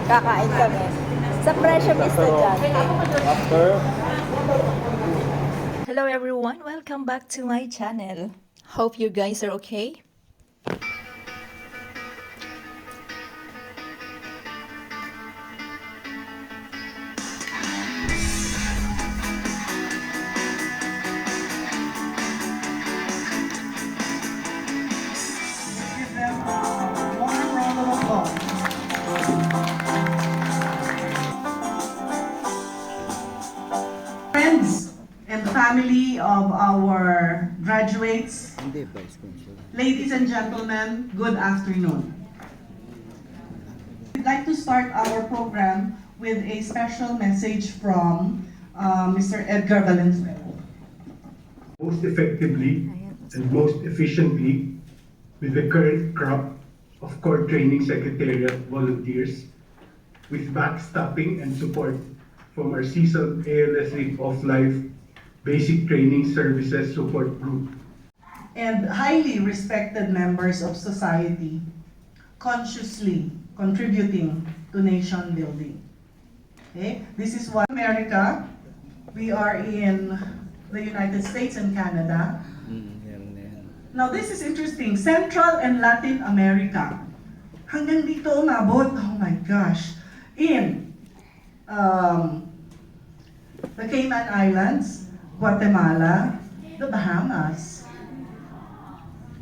Kakain kami. Sa presyo estudyante. Hello everyone, welcome back to my channel. Hope you guys are okay. Friends and family of our graduates, ladies and gentlemen, good afternoon. We'd like to start our program with a special message from Mr. Edgar Valenzuela. Most effectively and most efficiently with the current crop of core training secretariat volunteers with backstopping and support from our seasoned ALSE off-life basic training services support group. And highly respected members of society consciously contributing to nation building. Okay? This is what America, we are in the United States and Canada. Now this is interesting, Central and Latin America. Hanggang dito umabot, oh my gosh, in the Cayman Islands, Guatemala, the Bahamas.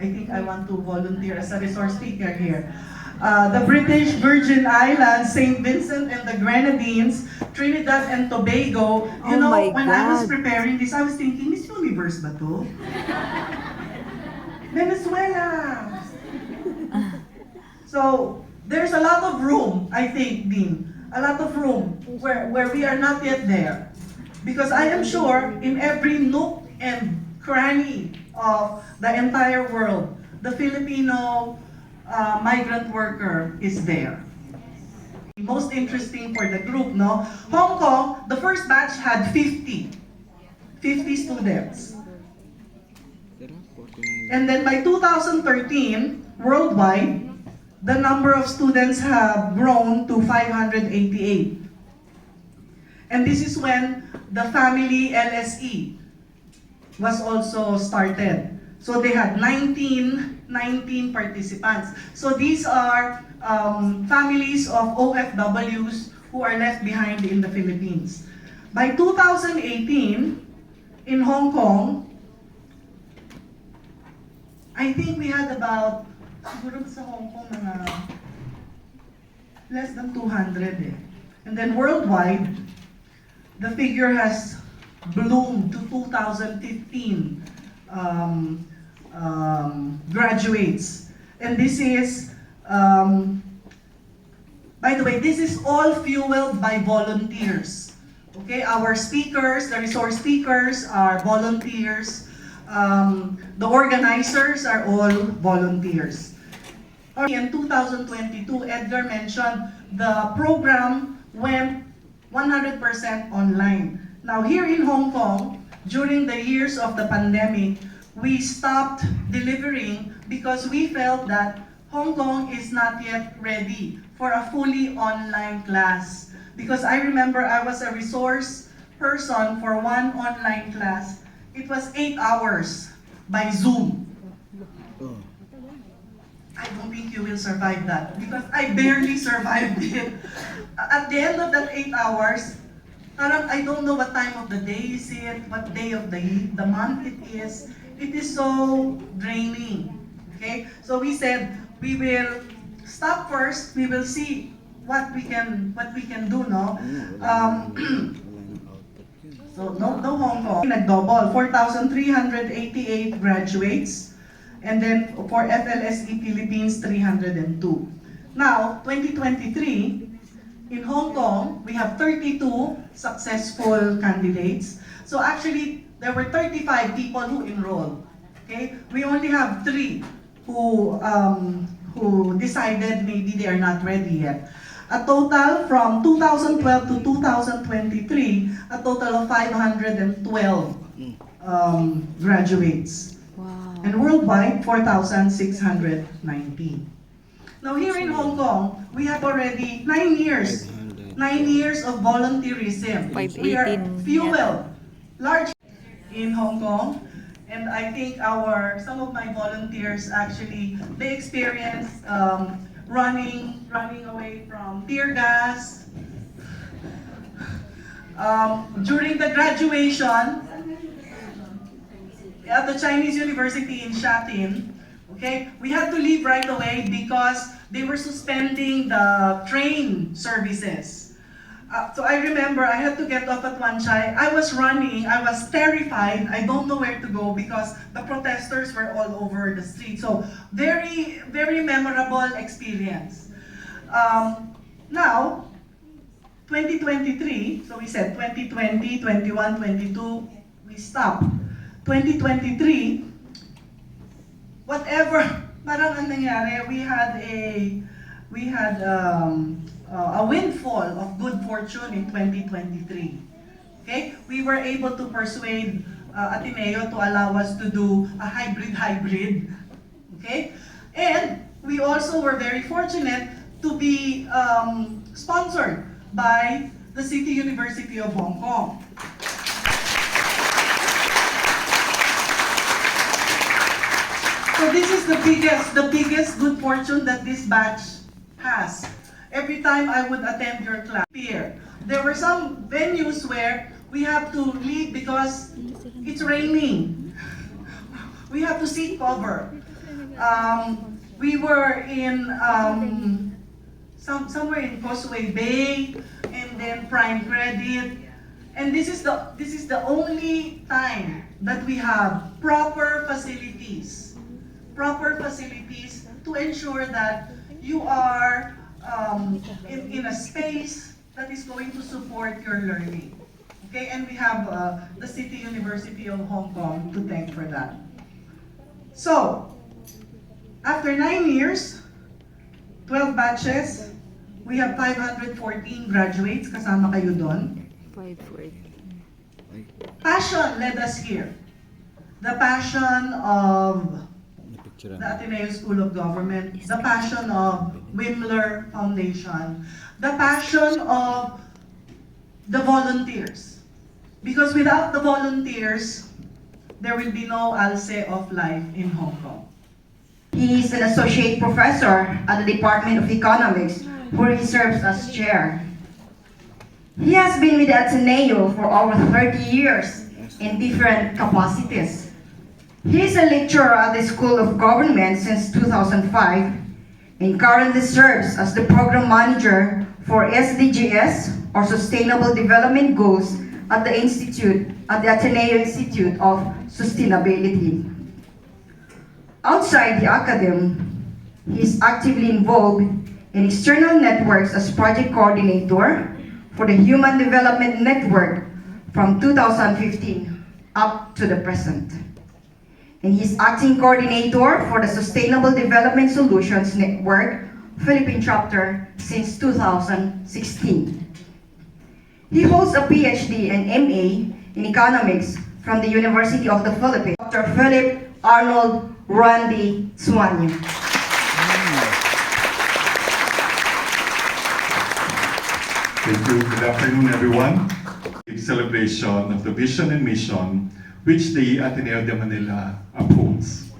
I think I want to volunteer as a resource speaker here. The British Virgin Islands, St. Vincent and the Grenadines, Trinidad and Tobago. You know, when I was preparing this, I was thinking, Miss Universe ba to? Venezuela! So, there's a lot of room, I think, Dean. A lot of room where we are not yet there. Because I am sure in every nook and cranny of the entire world, the Filipino migrant worker is there. Most interesting for the group, no? Hong Kong, the first batch had 50 students. And then by 2013, worldwide, the number of students have grown to 588. And this is when the family LSE was also started. So they had 19 participants. So these are families of OFWs who are left behind in the Philippines. By 2018, in Hong Kong, I think we had about, siguro sa Hong Kong, mga less than 200 eh. And then worldwide, the figure has bloomed to 2015 graduates. And this is, by the way, this is all fueled by volunteers. Okay, our speakers, the resource speakers are volunteers. The organizers are all volunteers. In 2022, Edgar mentioned the program went 100% online. Now here in Hong Kong, during the years of the pandemic, we stopped delivering because we felt that Hong Kong is not yet ready for a fully online class. Because I remember I was a resource person for one online class. It was 8 hours by Zoom. I don't think you will survive that because I barely survived it. At the end of that 8 hours, I don't know what time of the day is it, what day of the month it is. It is so draining. Okay? So we said we will stop first. We will see what we can do, no? So no Hong Kong. Nag-double, 4,388 graduates. And then for FLSE Philippines, 302. Now, 2023, in Hong Kong, we have 32 successful candidates. So actually, there were 35 people who enrolled. Okay? We only have 3 who decided maybe they are not ready yet. A total from 2012 to 2023, a total of 512 graduates. Wow. And worldwide, 4,619. Now here in Hong Kong, we have already 9 years. 9 years of volunteerism. We are 518 fuel, large in Hong Kong. And I think some of my volunteers actually, they experienced running away from tear gas. During the graduation at the Chinese University in Shatin, okay, we had to leave right away because they were suspending the train services. So I remember I had to get off at Wan Chai. I was running, I was terrified. I don't know where to go because the protesters were all over the street. So very, very memorable experience. Now, 2023, so we said 2020, 21, 22, we stopped. 2023, whatever, parang ang nangyari, we had a windfall of good fortune in 2023. Okay? We were able to persuade Ateneo to allow us to do a hybrid. Okay? And we also were very fortunate to be sponsored by the City University of Hong Kong. So this is the biggest good fortune that this batch has. Every time I would attend your class here, there were some venues where we have to leave because it's raining. We have to seek cover. We were in somewhere in Causeway Bay, and then Prime Credit, and this is the only time that we have proper facilities to ensure that you are in a space that is going to support your learning. Okay, and we have the City University of Hong Kong to thank for that. So, after 9 years, 12 batches, we have 514 graduates, kasama kayo doon. 514. Passion led us here. The passion of the Ateneo School of Government, the passion of Wimler Foundation, the passion of the volunteers. Because without the volunteers, there will be no ALSE of life in Hong Kong. He is an associate professor at the Department of Economics, where he serves as chair. He has been with the Ateneo for over 30 years in different capacities. He is a lecturer at the School of Government since 2005 and currently serves as the program manager for SDGs, or Sustainable Development Goals, at the Ateneo Institute of Sustainability. Outside the academy, he is actively involved in external networks as project coordinator for the Human Development Network from 2015 up to the present. And he's acting coordinator for the Sustainable Development Solutions Network Philippine chapter since 2016. He holds a PhD and MA in economics from the University of the Philippines. Dr. Philip Arnold Randy Suanyo. Thank you. Good afternoon, everyone. The celebration of the vision and mission which the Ateneo de Manila upholds.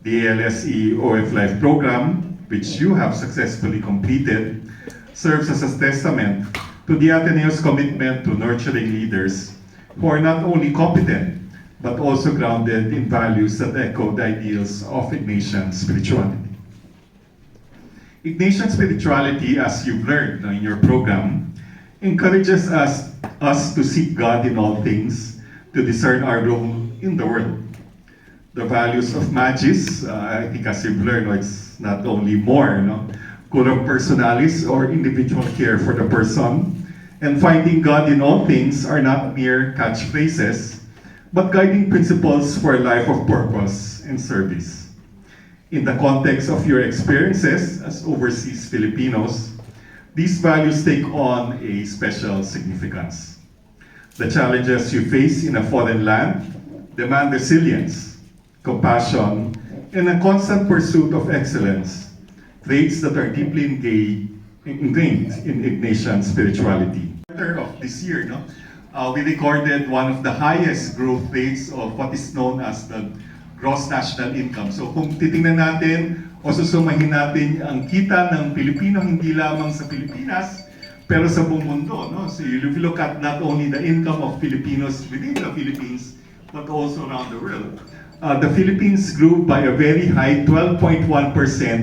The ALSE OF Life program, which you have successfully completed, serves as a testament to the Ateneo's commitment to nurturing leaders who are not only competent, but also grounded in values that echo the ideals of Ignatian spirituality. Ignatian spirituality, as you've learned in your program, encourages us to seek God in all things, to discern our role in the world. The values of Magis, I think as you've learned, it's not only more, cura personalis, or individual care for the person, and finding God in all things are not mere catchphrases, but guiding principles for a life of purpose and service. In the context of your experiences as overseas Filipinos, these values take on a special significance. The challenges you face in a foreign land demand resilience, compassion, and a constant pursuit of excellence, traits that are deeply ingrained in Ignatian spirituality. Of this year, no, we recorded one of the highest growth rates of what is known as the gross national income. So kung titingnan natin o susumahin natin ang kita ng Pilipino hindi lamang sa Pilipinas, pero sa buong mundo, no? So you look at not only the income of Filipinos within the Philippines, but also around the world. The Philippines grew by a very high 12.1%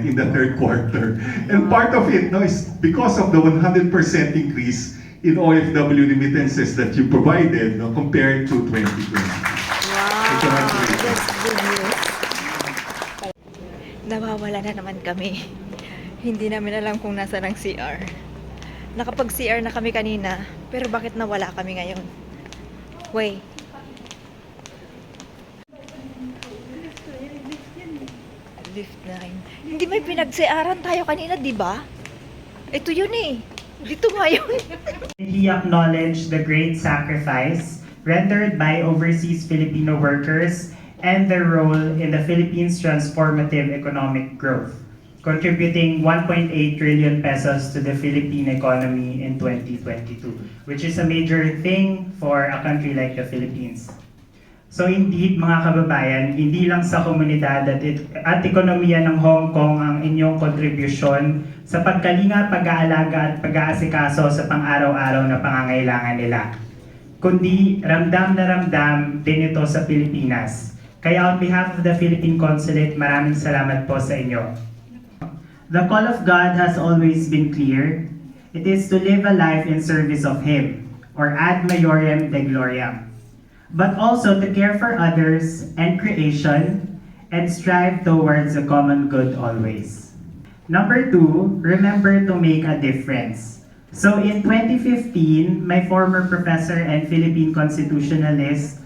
in the third quarter. And part of it, no, is because of the 100% increase in OFW remittances that you provided, no, compared to 2020. Wow, that's good news. Nawawala na naman kami. Hindi namin alam kung nasa ng CR. Nakapag-CR na kami kanina, pero bakit nawala kami ngayon? Wait. Lift 9. Hindi may pinag-CRan tayo kanina, di ba? Ito yun eh. Dito nga yun. He acknowledged the great sacrifice rendered by overseas Filipino workers and their role in the Philippines' transformative economic growth, contributing 1.8 trillion pesos to the Philippine economy in 2022, which is a major thing for a country like the Philippines. So indeed, mga kababayan, hindi lang sa komunidad at ekonomiya ng Hong Kong ang inyong kontribusyon sa pagkalinga, pag-aalaga at pag-aasikaso sa pang-araw-araw na pangangailangan nila, kundi ramdam na ramdam din ito sa Pilipinas. Kaya on behalf of the Philippine Consulate, maraming salamat po sa inyo. The call of God has always been clear. It is to live a life in service of Him, or ad maiorem Dei gloriam, but also to care for others and creation and strive towards a common good always. Number 2, remember to make a difference. So in 2015, my former professor and Philippine constitutionalist,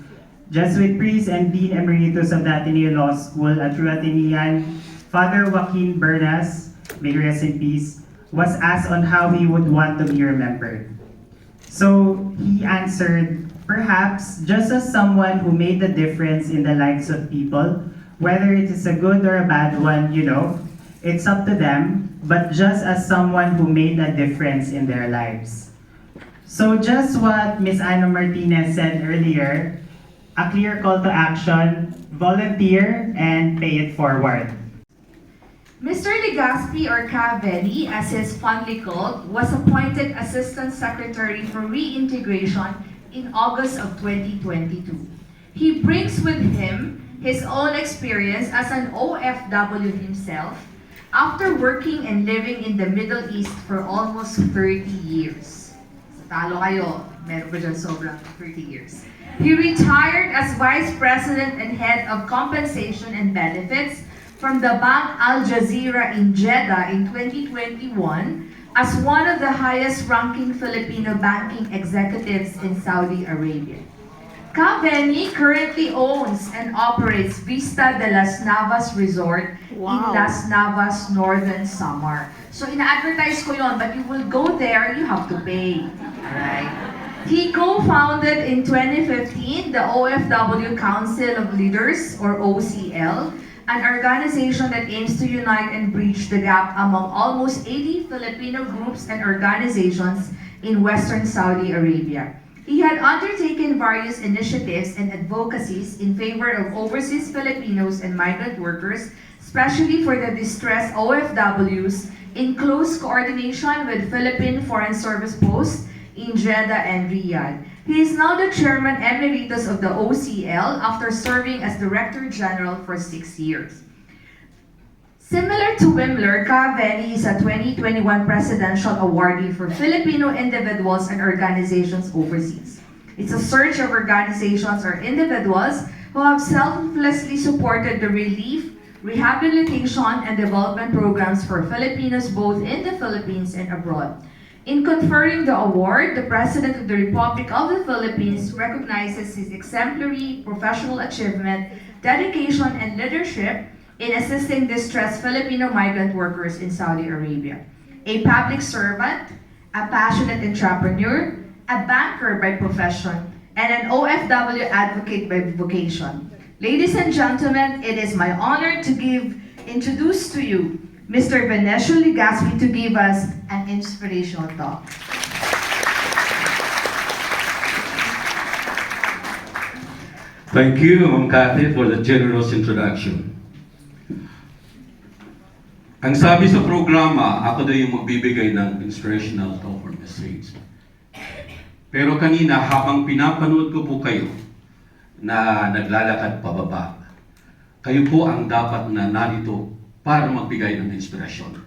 Jesuit priest and Dean Emeritus of the Ateneo Law School at True Atenean, Father Joaquin Bernas, may he rest in peace, was asked on how he would want to be remembered. So he answered, perhaps just as someone who made a difference in the lives of people, whether it is a good or a bad one, it's up to them, but just as someone who made a difference in their lives. So just what Ms. Ana Martinez said earlier, a clear call to action, volunteer and pay it forward. Mr. Legazpi, or Cavelli, as he is fondly called, was appointed Assistant Secretary for Reintegration in August of 2022. He brings with him his own experience as an OFW himself after working and living in the Middle East for almost 30 years. Talo kayo, meron pa dyan sobrang 30 years. He retired as Vice President and Head of Compensation and Benefits from the Bank Al Jazeera in Jeddah in 2021 as one of the highest-ranking Filipino banking executives in Saudi Arabia. Cavelli currently owns and operates Vista de las Navas Resort in Las Navas, Northern Samar. So ina-advertise ko yon, but you will go there, you have to pay. Alright? He co-founded in 2015 the OFW Council of Leaders, or OCL, an organization that aims to unite and bridge the gap among almost 80 Filipino groups and organizations in Western Saudi Arabia. He had undertaken various initiatives and advocacies in favor of overseas Filipinos and migrant workers, especially for the distressed OFWs, in close coordination with Philippine Foreign Service Posts in Jeddah and Riyadh. He is now the Chairman Emeritus of the OCL after serving as Director General for 6 years. Similar to Wimler, Cavelli is a 2021 Presidential Awardee for Filipino individuals and organizations overseas. It's a search of organizations or individuals who have selflessly supported the relief, rehabilitation, and development programs for Filipinos both in the Philippines and abroad. In conferring the award, the President of the Republic of the Philippines recognizes his exemplary professional achievement, dedication, and leadership in assisting distressed Filipino migrant workers in Saudi Arabia. A public servant, a passionate entrepreneur, a banker by profession, and an OFW advocate by vocation. Ladies and gentlemen, it is my honor to introduce to you Mr. Venecio Legaspi to give us an inspirational talk. Thank you, Ma'am Cathy, for the generous introduction. Ang sabi sa programa, ako daw yung magbibigay ng inspirational talk or message. Pero kanina, habang pinapanood ko po kayo na naglalakad pababa, kayo po ang dapat na narito para magbigay ng inspirasyon.